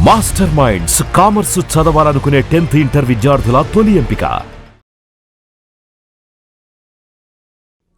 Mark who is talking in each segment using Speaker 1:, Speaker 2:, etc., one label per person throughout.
Speaker 1: Master minds commerce చదవాలనుకునే 10th inter విద్యార్థుల తొలి ఎంపిక.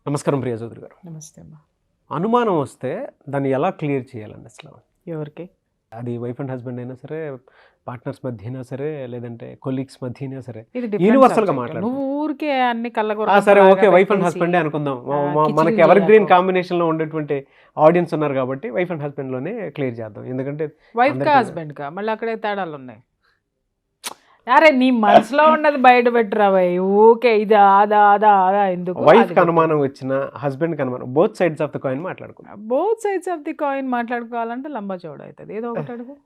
Speaker 2: నమస్కారం ప్రియా చౌదరి గారు.
Speaker 3: నమస్తే అమ్మా.
Speaker 2: అనుమానం వస్తే దాన్ని ఎలా క్లియర్ చేయాలండి అసలు?
Speaker 3: ఎవరికి?
Speaker 2: అది వైఫ్ అండ్ హస్బెండ్ అయినా సరే, పార్ట్నర్స్ మధ్య అయినా సరే, లేదంటే కొలీగ్స్ మధ్య అయినా సరే, యూనివర్సల్ గా మాట్లాడు.
Speaker 3: నువ్వు ఊరికే అన్ని
Speaker 2: సరే ఓకే వైఫ్ అండ్ హస్బెండే అనుకుందాం. మనకి ఎవర్ గ్రీన్ కాంబినేషన్ లో ఉండేటువంటి ఆడియన్స్ ఉన్నారు కాబట్టి వైఫ్ అండ్ హస్బెండ్ లోనే క్లియర్ చేద్దాం. ఎందుకంటే
Speaker 3: వైఫ్ కా హస్బెండ్ కా మళ్ళీ అక్కడే తేడాలు ఉన్నాయి. అరే నీ మనసులో ఉన్నది బయట పెట్టురా భయ్. ఊకే ఇది అదా అదా అదా ఎందుకు?
Speaker 2: వైఫ్ కి అనుమానం వచ్చిన హస్బెండ్ కి అనుమానం, both sides of the coin మాట్లాడుకున్నాం.
Speaker 3: Both sides of the coin మాట్లాడుకోవాలంటే లంబా చౌడ అవుతుంది. ఏదో ఒకటి అడుగు.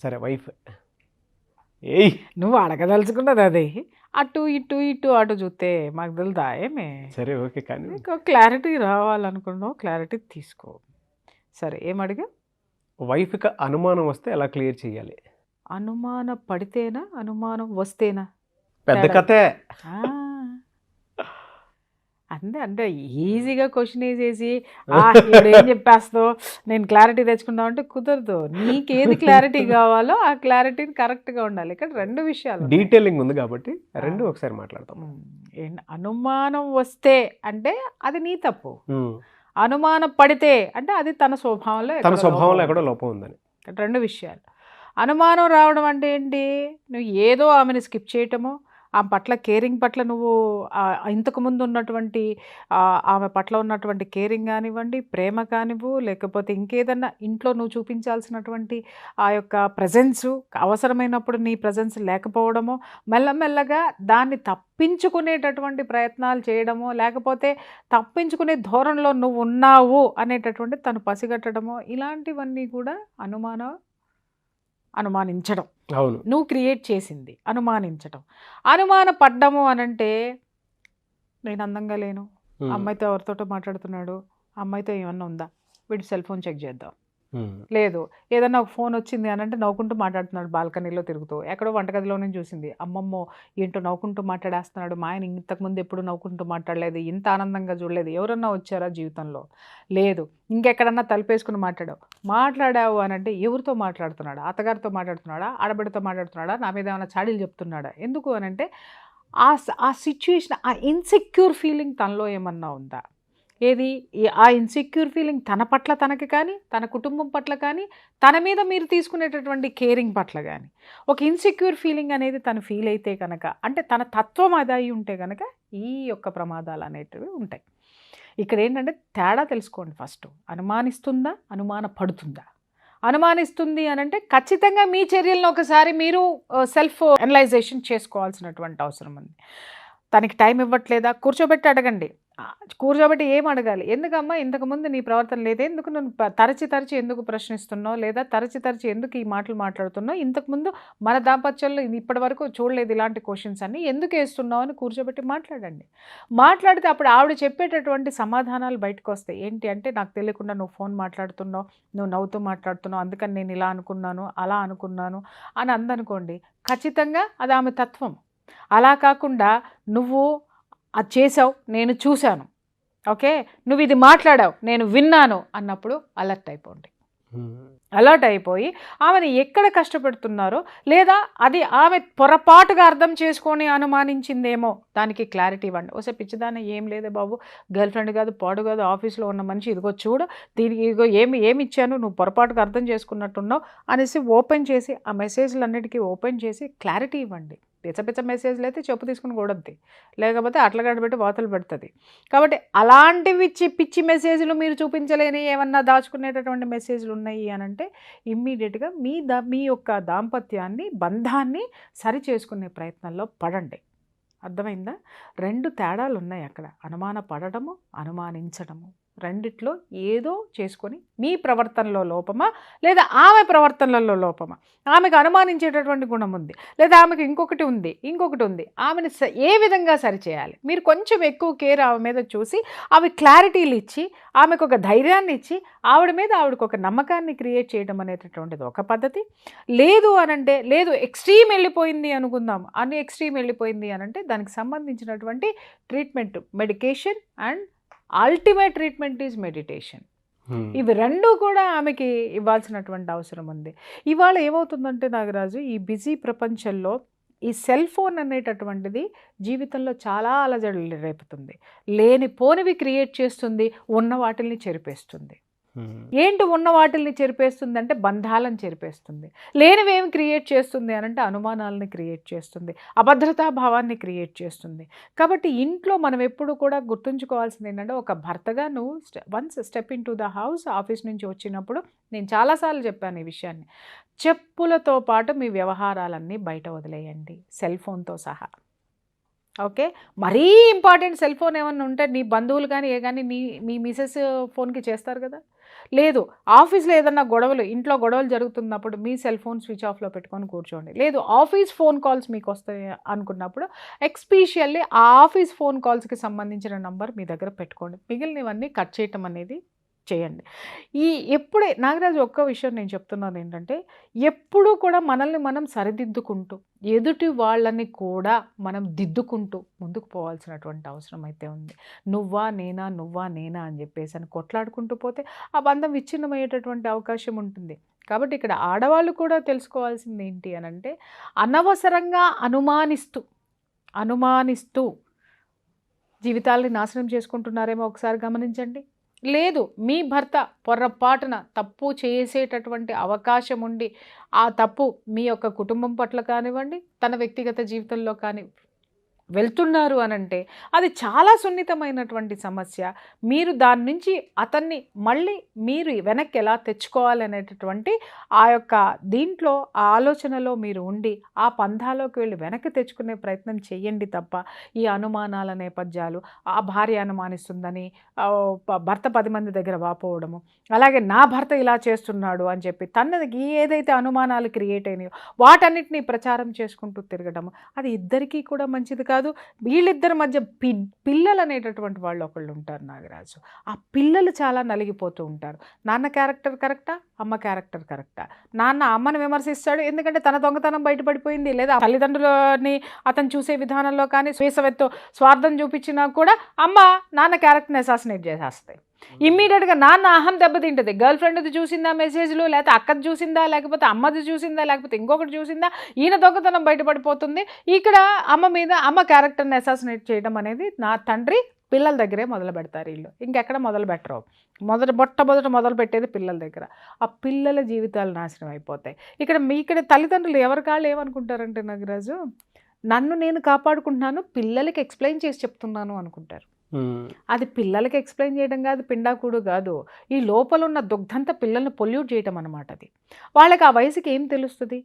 Speaker 2: సరే వైఫ్
Speaker 3: నువ్వు అడగదలుచుకున్నది అది. అటు ఇటు ఇటు అటు చూస్తే మాకు తెలుదా ఏమే?
Speaker 2: సరే ఓకే, కానీ
Speaker 3: క్లారిటీ రావాలనుకున్నావు, క్లారిటీ తీసుకో. సరే ఏం అడిగా?
Speaker 2: వైఫ్ కి అనుమానం వస్తే ఎలా క్లియర్ చేయాలి?
Speaker 3: అనుమాన పడితేనా అనుమానం వస్తేనా?
Speaker 2: పెద్ద కథే.
Speaker 3: అంతే అంటే ఈజీగా క్వశ్చన్ వేసేసి ఏం చెప్పేస్తావు నేను క్లారిటీ తెచ్చుకుందాం అంటే కుదరదు. నీకేది క్లారిటీ కావాలో ఆ క్లారిటీ కరెక్ట్గా ఉండాలి. ఇక్కడ రెండు విషయాలు
Speaker 2: డీటెయిలింగ్ ఉంది కాబట్టి రెండు ఒకసారి మాట్లాడతాం.
Speaker 3: అనుమానం వస్తే అంటే అది నీ తప్పు, అనుమానం పడితే అంటే అది తన స్వభావంలో
Speaker 2: ఎక్కడో లోపం ఉందని.
Speaker 3: రెండు విషయాలు. అనుమానం రావడం అంటే ఏంటి? నువ్వు ఏదో ఆమెను స్కిప్ చేయటమో, ఆమె పట్ల కేరింగ్ పట్ల నువ్వు ఇంతకుముందు ఉన్నటువంటి ఆమె పట్ల ఉన్నటువంటి కేరింగ్ కానివ్వండి, ప్రేమ కానివ్వు, లేకపోతే ఇంకేదన్నా ఇంట్లో నువ్వు చూపించాల్సినటువంటి ఆ యొక్క ప్రజెన్సు అవసరమైనప్పుడు నీ ప్రజెన్స్ లేకపోవడమో, మెల్లమెల్లగా దాన్ని తప్పించుకునేటటువంటి ప్రయత్నాలు చేయడమో, లేకపోతే తప్పించుకునే ధోరణిలో నువ్వు ఉన్నావు అనేటటువంటి తను పసిగట్టడమో, ఇలాంటివన్నీ కూడా అనుమానించడం.
Speaker 2: అవును,
Speaker 3: నువ్వు క్రియేట్ చేసింది అనుమానించడం. అనుమాన పడ్డము అనంటే నేను అందంగా లేను, అమ్మాయితో ఎవరితోటో మాట్లాడుతున్నాడు, అమ్మాయితో ఏమన్నా ఉందా, వీడు సెల్ ఫోన్ చెక్ చేద్దాం. లేదు ఏదన్నా ఒక ఫోన్ వచ్చింది అని అంటే నవ్వుకుంటూ మాట్లాడుతున్నాడు, బాల్కనీలో తిరుగుతూ. ఎక్కడో వంటగదిలో నుంచి చూసింది, అమ్మమ్మో ఏంటో నవ్వుకుంటూ మాట్లాడేస్తున్నాడు, మా ఆయన ఇంతకుముందు ఎప్పుడు నవ్వుకుంటూ మాట్లాడలేదు, ఇంత ఆనందంగా చూడలేదు, ఎవరన్నా వచ్చారా జీవితంలో? లేదు. ఇంకెక్కడన్నా తలుపేసుకుని మాట్లాడావు అని అంటే ఎవరితో మాట్లాడుతున్నాడా? అత్తగారితో మాట్లాడుతున్నాడా, ఆడబిడ్డతో మాట్లాడుతున్నాడా, నా మీద ఏమైనా చాడీలు చెప్తున్నాడా? ఎందుకు అని అంటే ఆ సిచ్యుయేషన్, ఆ ఇన్సెక్యూర్ ఫీలింగ్ తనలో ఏమన్నా ఉందా? ఏది ఆ ఇన్సెక్యూర్ ఫీలింగ్ తన పట్ల తనకి కానీ, తన కుటుంబం పట్ల కానీ, తన మీద మీరు తీసుకునేటటువంటి కేరింగ్ పట్ల కానీ ఒక ఇన్సెక్యూర్ ఫీలింగ్ అనేది తను ఫీల్ అయితే కనుక, అంటే తన తత్వం అది అయి ఉంటే కనుక ఈ యొక్క ప్రమాదాలు అనేటివి ఉంటాయి. ఇక్కడ ఏంటంటే తేడా తెలుసుకోండి. ఫస్ట్ అనుమానిస్తుందా, అనుమాన పడుతుందా? అనుమానిస్తుంది అని అంటే ఖచ్చితంగా మీ చర్యలను ఒకసారి మీరు సెల్ఫ్ అనలైజేషన్ చేసుకోవాల్సినటువంటి అవసరం ఉంది. తనకి టైం ఇవ్వట్లేదా? కూర్చోబెట్టి అడగండి. కూర్చోబెట్టి ఏం అడగాలి? ఎందుకమ్మా ఇంతకుముందు నీ ప్రవర్తన లేదా, ఎందుకు నువ్వు తరచి ఎందుకు ప్రశ్నిస్తున్నావు, లేదా తరచి ఎందుకు ఈ మాటలు మాట్లాడుతున్నావు, ఇంతకుముందు మన దాంపత్యంలో ఇప్పటి వరకు చూడలేదు ఇలాంటి క్వశ్చన్స్ అన్ని, ఎందుకు వేస్తున్నావు అని కూర్చోబెట్టి మాట్లాడండి. మాట్లాడితే అప్పుడు ఆవిడ చెప్పేటటువంటి సమాధానాలు బయటకు వస్తాయి. ఏంటి అంటే నాకు తెలియకుండా నువ్వు ఫోన్ మాట్లాడుతున్నావు, నువ్వు నవ్వుతూ మాట్లాడుతున్నావు, అందుకని నేను ఇలా అనుకున్నాను అలా అనుకున్నాను అని అందనుకోండి, ఖచ్చితంగా అది ఆమె తత్వం. అలా కాకుండా నువ్వు అది చేసావు నేను చూశాను, ఓకే నువ్వు ఇది మాట్లాడావు నేను విన్నాను అన్నప్పుడు అలర్ట్ అయిపోండి. అలర్ట్ అయిపోయి ఆమెను ఎక్కడ కష్టపెడుతున్నారో, లేదా అది ఆమె పొరపాటుగా అర్థం చేసుకొని అనుమానించిందేమో దానికి క్లారిటీ ఇవ్వండి. ఓసే పిచ్చిదాన్ని ఏం లేదే బాబు, గర్ల్ ఫ్రెండ్ కాదు పాడు కాదు, ఆఫీస్లో ఉన్న మనిషి, ఇదిగో చూడు దీనికి ఇదిగో ఏమి ఇచ్చాను, నువ్వు పొరపాటుగా అర్థం చేసుకున్నట్టున్నావు అనేసి ఓపెన్ చేసి ఆ మెసేజ్లన్నిటికీ ఓపెన్ చేసి క్లారిటీ ఇవ్వండి. పిచ్చ మెసేజ్లు అయితే చెప్పు తీసుకుని కూడద్ది, లేకపోతే అట్లగడ్డ పెట్టి వాతలు పెడుతుంది. కాబట్టి అలాంటివి పిచ్చి మెసేజ్లు మీరు చూపించలేని ఏమన్నా దాచుకునేటటువంటి మెసేజ్లు ఉన్నాయి అని అంటే ఇమ్మీడియట్గా మీ యొక్క దాంపత్యాన్ని బంధాన్ని సరి చేసుకునే ప్రయత్నంలో పడండి. అర్థమైందా? రెండు తేడాలు ఉన్నాయి అక్కడ. అనుమాన పడటము, అనుమానించడము. రెండిట్లో ఏదో చేసుకొని మీ ప్రవర్తనలో లోపమా, లేదా ఆమె ప్రవర్తనలో లోపమా? ఆమెకు అనుమానించేటటువంటి గుణం ఉంది, లేదా ఆమెకు ఇంకొకటి ఉంది, ఆమెను ఏ విధంగా సరిచేయాలి? మీరు కొంచెం ఎక్కువ కేర్ ఆమె మీద చూసి అవి క్లారిటీలు ఇచ్చి ఆమెకు ఒక ధైర్యాన్ని ఇచ్చి ఆవిడకు ఒక నమ్మకాన్ని క్రియేట్ చేయడం అనేటటువంటిది ఒక పద్ధతి. లేదు అనంటే లేదు ఎక్స్ట్రీమ్ వెళ్ళిపోయింది అనుకుందాం, అన్ని ఎక్స్ట్రీమ్ వెళ్ళిపోయింది అనంటే దానికి సంబంధించినటువంటి treatment, medication and ultimate treatment is meditation. ఇవి రెండు కూడా ఆమెకి ఇవ్వాల్సినటువంటి అవసరం ఉంది. ఇవాళ ఏమవుతుందంటే నాగరాజు, ఈ బిజీ ప్రపంచంలో ఈ సెల్ ఫోన్ అనేటటువంటిది జీవితంలో చాలా అలజడులు రేపుతుంది, లేని పోనివి క్రియేట్ చేస్తుంది, ఉన్న వాటిల్ని చెరిపేస్తుంది. ఏంటి ఉన్న వాటిల్ని చెరిపేస్తుంది అంటే బంధాలను చెరిపేస్తుంది. లేనివేమి క్రియేట్ చేస్తుంది అని అంటే అనుమానాలని క్రియేట్ చేస్తుంది, అభద్రతా భావాన్ని క్రియేట్ చేస్తుంది. కాబట్టి ఇంట్లో మనం ఎప్పుడు కూడా గుర్తుంచుకోవాల్సింది ఏంటంటే, ఒక భర్తగా నువ్వు once step in to the house, office నుంచి వచ్చినప్పుడు నేను చాలాసార్లు చెప్పాను ఈ విషయాన్ని, చెప్పులతో పాటు మీ వ్యవహారాలన్నీ బయట వదిలేయండి, సెల్ ఫోన్తో సహా. ఓకే, మరీ ఇంపార్టెంట్ సెల్ ఫోన్ ఏమన్నా ఉంటే నీ బంధువులు కానీ మీ మిసెస్ ఫోన్కి చేస్తారు కదా. లేదు, ఆఫీస్లో ఏదన్నా గొడవలు, ఇంట్లో గొడవలు జరుగుతున్నప్పుడు మీ సెల్ ఫోన్ స్విచ్ ఆఫ్లో పెట్టుకొని కూర్చోండి. లేదు, ఆఫీస్ ఫోన్ కాల్స్ మీకు వస్తాయి అనుకున్నప్పుడు ఎక్స్పెషల్లీ ఆ ఆఫీస్ ఫోన్ కాల్స్కి సంబంధించిన నంబర్ మీ దగ్గర పెట్టుకోండి. మిగిలినవన్నీ కట్ చేయటం అనేది చేయండి. ఎప్పుడే నాగరాజు, ఒక్క విషయం నేను చెప్తున్నాను ఏంటంటే, ఎప్పుడూ కూడా మనల్ని మనం సరిదిద్దుకుంటూ, ఎదుటి వాళ్ళని కూడా మనం దిద్దుకుంటూ ముందుకు పోవాల్సినటువంటి అవసరం అయితే ఉంది. నువ్వా నేనా అని చెప్పేసి అని కొట్లాడుకుంటూ పోతే ఆ బంధం విచ్ఛిన్నమయ్యేటటువంటి అవకాశం ఉంటుంది. కాబట్టి ఇక్కడ ఆడవాళ్ళు కూడా తెలుసుకోవాల్సింది ఏంటి అని అంటే, అనవసరంగా అనుమానిస్తూ జీవితాలని నాశనం చేసుకుంటున్నారేమో ఒకసారి గమనించండి. లేదు, మీ భర్త పొరపాటున తప్పు చేసేటటువంటి అవకాశం ఉండి ఆ తప్పు మీ యొక్క కుటుంబం పట్ల కానివ్వండి, తన వ్యక్తిగత జీవితంలో కానీ వెళ్తున్నారు అనంటే అది చాలా సున్నితమైనటువంటి సమస్య. మీరు దాని నుంచి అతన్ని మళ్ళీ మీరు వెనక్కి ఎలా తెచ్చుకోవాలనేటటువంటి ఆ యొక్క దీంట్లో ఆ ఆలోచనలో మీరు ఉండి ఆ పంథాలోకి వెళ్ళి వెనక్కి తెచ్చుకునే ప్రయత్నం చేయండి తప్ప, ఈ అనుమానాల నేపథ్యాలు, ఆ భార్య అనుమానిస్తుందని భర్త 10 మంది దగ్గర వాపోవడము, అలాగే నా భర్త ఇలా చేస్తున్నాడు అని చెప్పి తనకి ఏదైతే అనుమానాలు క్రియేట్ అయినాయో వాటన్నిటినీ ప్రచారం చేసుకుంటూ తిరగడము, అది ఇద్దరికీ కూడా మంచిది కాదు. వీళ్ళిద్దరి మధ్య పిల్లలు అనేటటువంటి వాళ్ళు ఒకళ్ళు ఉంటారు నాగరాజు. ఆ పిల్లలు చాలా నలిగిపోతూ ఉంటారు. నాన్న క్యారెక్టర్ కరెక్టా, అమ్మ క్యారెక్టర్ కరెక్టా? నాన్న అమ్మని విమర్శిస్తాడు ఎందుకంటే తన దొంగతనం బయటపడిపోయింది, లేదా తల్లిదండ్రులని అతను చూసే విధానంలో కానీ స్వార్థం చూపించినా కూడా అమ్మ నాన్న క్యారెక్టర్ని అసాసినేట్ చేసేస్తాయి. ఇమ్మీడియట్గా నాన్న అహం దెబ్బతింటుంది. గర్ల్ ఫ్రెండ్ది చూసిందా మెసేజ్లు, లేకపోతే అక్కది చూసిందా, లేకపోతే అమ్మది చూసిందా, లేకపోతే ఇంకొకటి చూసిందా, ఈయన దొంగతనం బయటపడిపోతుంది. ఇక్కడ అమ్మ క్యారెక్టర్ని అసాసినేట్ చేయడం అనేది నా తండ్రి పిల్లల దగ్గరే మొదలు పెడతారు వీళ్ళు, ఇంకెక్కడ మొదలు పెట్టరు. మొట్టమొదట మొదలు పెట్టేది పిల్లల దగ్గర. ఆ పిల్లల జీవితాలు నాశనం అయిపోతాయి. ఇక్కడ తల్లిదండ్రులు ఎవరి కాళ్ళు ఏమనుకుంటారంటే నాగరాజు, నన్ను నేను కాపాడుకుంటున్నాను, పిల్లలకి ఎక్స్ప్లెయిన్ చేసి చెప్తున్నాను అనుకుంటారు. అది పిల్లలకి ఎక్స్ప్లెయిన్ చేయడం కాదు, పిండాకుడు కాదు, ఈ లోపల ఉన్న దుగ్ధంతా పిల్లల్ని పొల్యూట్ చేయటం అనమాట. అది వాళ్ళకి ఆ వయసుకి ఏం తెలుస్తుంది?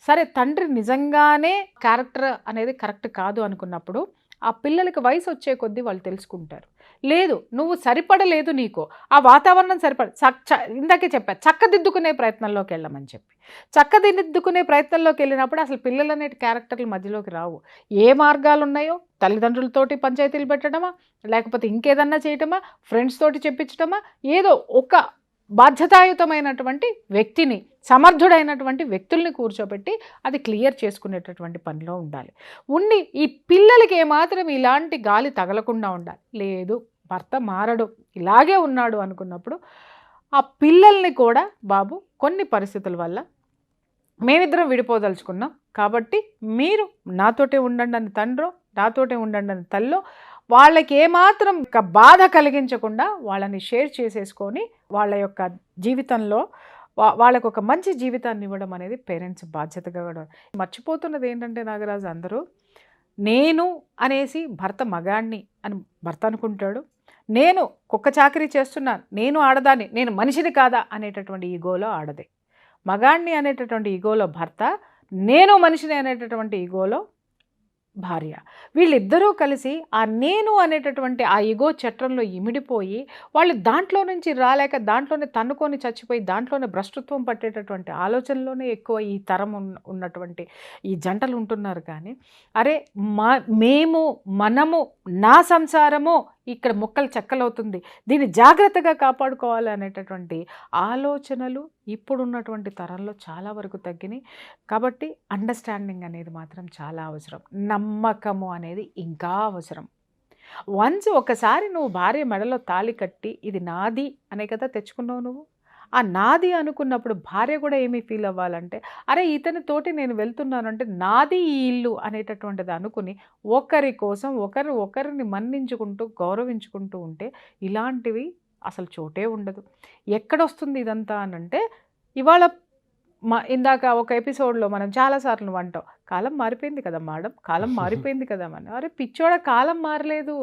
Speaker 3: సరే, తండ్రి నిజంగానే క్యారెక్టర్ అనేది కరెక్ట్ కాదు అనుకున్నప్పుడు ఆ పిల్లలకి వయసు వచ్చే కొద్దీ వాళ్ళు తెలుసుకుంటారు. లేదు, నువ్వు సరిపడలేదు, నీకు ఆ వాతావరణం ఇందాకే చెప్పా, చక్కదిద్దుకునే ప్రయత్నంలోకి వెళ్ళమని చెప్పి. చక్కదిద్దుకునే ప్రయత్నంలోకి వెళ్ళినప్పుడు అసలు పిల్లలు అనే క్యారెక్టర్ల మధ్యలోకి రావు. ఏ మార్గాలు ఉన్నాయో, తల్లిదండ్రులతోటి పంచాయతీలు పెట్టడమా, లేకపోతే ఇంకేదన్నా చేయటమా, ఫ్రెండ్స్ తోటి చెప్పించటమా, ఏదో ఒక బాధ్యతాయుతమైనటువంటి వ్యక్తిని, సమర్థుడైనటువంటి వ్యక్తుల్ని కూర్చోబెట్టి అది క్లియర్ చేసుకునేటటువంటి పనిలో ఉండాలి. ఈ పిల్లలకి ఏమాత్రం ఇలాంటి గాలి తగలకుండా ఉండాలి. లేదు, భర్త మారడు, ఇలాగే ఉన్నాడు అనుకున్నప్పుడు ఆ పిల్లల్ని కూడా, బాబు కొన్ని పరిస్థితుల వల్ల మేమిద్దరం విడిపోదలుచుకున్నాం కాబట్టి మీరు నాతోటే ఉండండి అని తండ్రో, నాతోటే ఉండండి అని తల్లో, వాళ్ళకి ఏమాత్రం బాధ కలిగించకుండా వాళ్ళని షేర్ చేసేసుకొని వాళ్ళ యొక్క జీవితంలో వాళ్ళకు ఒక మంచి జీవితాన్ని ఇవ్వడం అనేది పేరెంట్స్ బాధ్యతగా కూడా. మర్చిపోతున్నది ఏంటంటే నాగరాజు, అందరూ నేను అనేసి భర్త మగాణ్ణి అని భర్త అనుకుంటాడు, నేను కుక్క చాకరీ చేస్తున్నాను, నేను ఆడదాన్ని, నేను మనిషిని కాదా అనేటటువంటి ఈగోలో ఆడదే. మగాణ్ణి అనేటటువంటి ఈగోలో భర్త, నేను మనిషిని అనేటటువంటి ఈగోలో భార్య. వీళ్ళిద్దరూ కలిసి ఆ నేను అనేటటువంటి ఆ ఈగో చట్రంలో ఇమిడిపోయి వాళ్ళు దాంట్లో నుంచి రాలేక దాంట్లోనే తన్నుకొని చచ్చిపోయి దాంట్లోనే భ్రష్టత్వం పట్టేటటువంటి ఆలోచనలోనే ఎక్కువ ఈ తరం ఉన్నటువంటి ఈ జంటలు ఉంటున్నారు. కానీ అరే మనము నా సంసారము ఇక్కడ ముక్కలు చెక్కలవుతుంది, దీన్ని జాగ్రత్తగా కాపాడుకోవాలి అనేటటువంటి ఆలోచనలు ఇప్పుడున్నటువంటి తరంలో చాలా వరకు తగ్గినాయి. కాబట్టి అండర్స్టాండింగ్ అనేది మాత్రం చాలా అవసరం, నమ్మకము అనేది ఇంకా అవసరం. వన్స్ ఒకసారి నువ్వు భార్య మెడలో తాళి కట్టి ఇది నాది అనే కదా తెచ్చుకున్నావు నువ్వు. ఆ నాది అనుకున్నప్పుడు భార్య కూడా ఏమీ ఫీల్ అవ్వాలంటే, అరే ఇతని తోటి నేను వెళ్తున్నాను అంటే నాది ఈ ఇల్లు అనేటటువంటిది అనుకుని ఒకరి కోసం ఒకరిని మన్నించుకుంటూ గౌరవించుకుంటూ ఉంటే ఇలాంటివి అసలు చోటే ఉండదు. ఎక్కడొస్తుంది ఇదంతా అనంటే, ఇవాళ ఇందాక ఒక ఎపిసోడ్లో మనం చాలాసార్లు నువ్వు అంటావు, కాలం మారిపోయింది కదా మేడం, కాలం మారిపోయింది కదా మనం. అరే పిచ్చోడ, కాలం మారలేదు.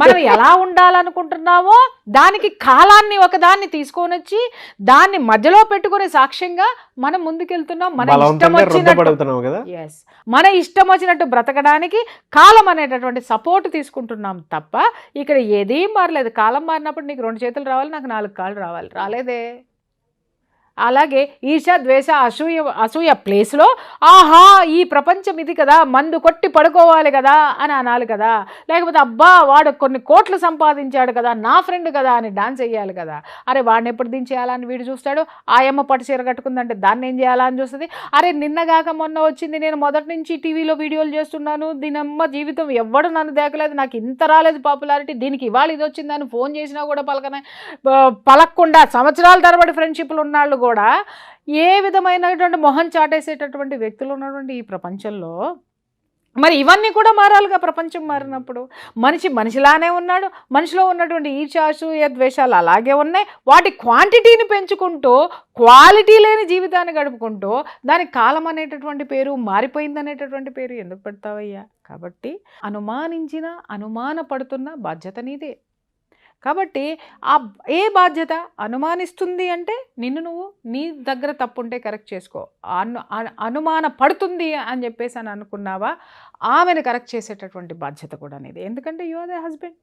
Speaker 3: మనం ఎలా ఉండాలనుకుంటున్నామో దానికి కాలాన్ని ఒకదాన్ని తీసుకొని వచ్చి దాన్ని మధ్యలో పెట్టుకునే సాక్ష్యంగా మనం ముందుకెళ్తున్నాం. మన ఇష్టం వచ్చినట్టు మన ఇష్టం వచ్చినట్టు బ్రతకడానికి కాలం అనేటటువంటి సపోర్ట్ తీసుకుంటున్నాం తప్ప ఇక్కడ ఏదీ మారలేదు. కాలం మారినప్పుడు నీకు 2 చేతులు రావాలి, నాకు 4 కాళ్ళు రావాలి, రాలేదే. అలాగే ఈర్ష్య, ద్వేష, అసూయ ప్లేస్లో ఆహా ఈ ప్రపంచం ఇది కదా, మందు కొట్టి పడుకోవాలి కదా అని అనాలి కదా, లేకపోతే అబ్బా వాడు కొన్ని కోట్లు సంపాదించాడు కదా, నా ఫ్రెండ్ కదా అని డాన్స్ వేయాలి కదా. అరే వాడిని ఎప్పుడు దించేయాలని వీడు చూస్తాడు, ఆయమ్మ పట్టు చీర కట్టుకుందంటే దాన్ని ఏం చేయాలని చూస్తుంది. అరే నిన్నగాక మొన్న వచ్చింది, నేను మొదటి నుంచి టీవీలో వీడియోలు చేస్తున్నాను, దీనమ్మ జీవితం ఎవ్వడు నన్ను దేకలేదు, నాకు ఇంత రాలేదు పాపులారిటీ, దీనికి ఇవాళ ఇది వచ్చిందని ఫోన్ చేసినా కూడా పలకకుండా సంవత్సరాల తరబడి ఫ్రెండ్షిప్లు ఉన్నాళ్ళు కూడా ఏ విధమైనటువంటి మొహం చాటేసేటటువంటి వ్యక్తులు ఉన్నటువంటి ఈ ప్రపంచంలో మరి ఇవన్నీ కూడా మారాలిగా. ప్రపంచం మారినప్పుడు మనిషిలానే ఉన్నాడు, మనిషిలో ఉన్నటువంటి ఈర్ష్య, అసూయ, ద్వేషాలు అలాగే ఉన్నాయి. వాటి క్వాంటిటీని పెంచుకుంటూ క్వాలిటీ లేని జీవితాన్ని గడుపుకుంటూ దానికి కాలం అనేటటువంటి పేరు, మారిపోయింది అనేటటువంటి పేరు ఎందుకు పెడతావయ్యా? కాబట్టి అనుమానపడుతున్న బాధ్యత నీదే. కాబట్టి ఏ బాధ్యత అనుమానిస్తుంది అంటే నిన్ను నువ్వు నీ దగ్గర తప్పుంటే కరెక్ట్ చేసుకో. అనుమాన పడుతుంది అని చెప్పేసి అని అనుకున్నావా, ఆమెను కరెక్ట్ చేసేటటువంటి బాధ్యత కూడా నీది. ఎందుకంటే యు ఆర్ ద హస్బెండ్.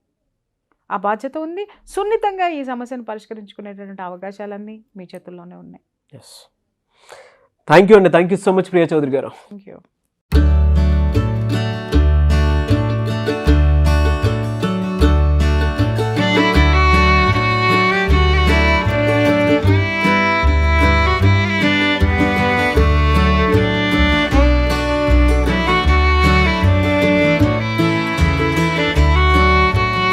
Speaker 3: ఆ బాధ్యత ఉంది. సున్నితంగా ఈ సమస్యను పరిష్కరించుకునేటటువంటి అవకాశాలన్నీ మీ చేతుల్లోనే ఉన్నాయి.
Speaker 2: థ్యాంక్ యూ అండి. Thank you so much Priya Chaudhary గారు.
Speaker 3: Thank you.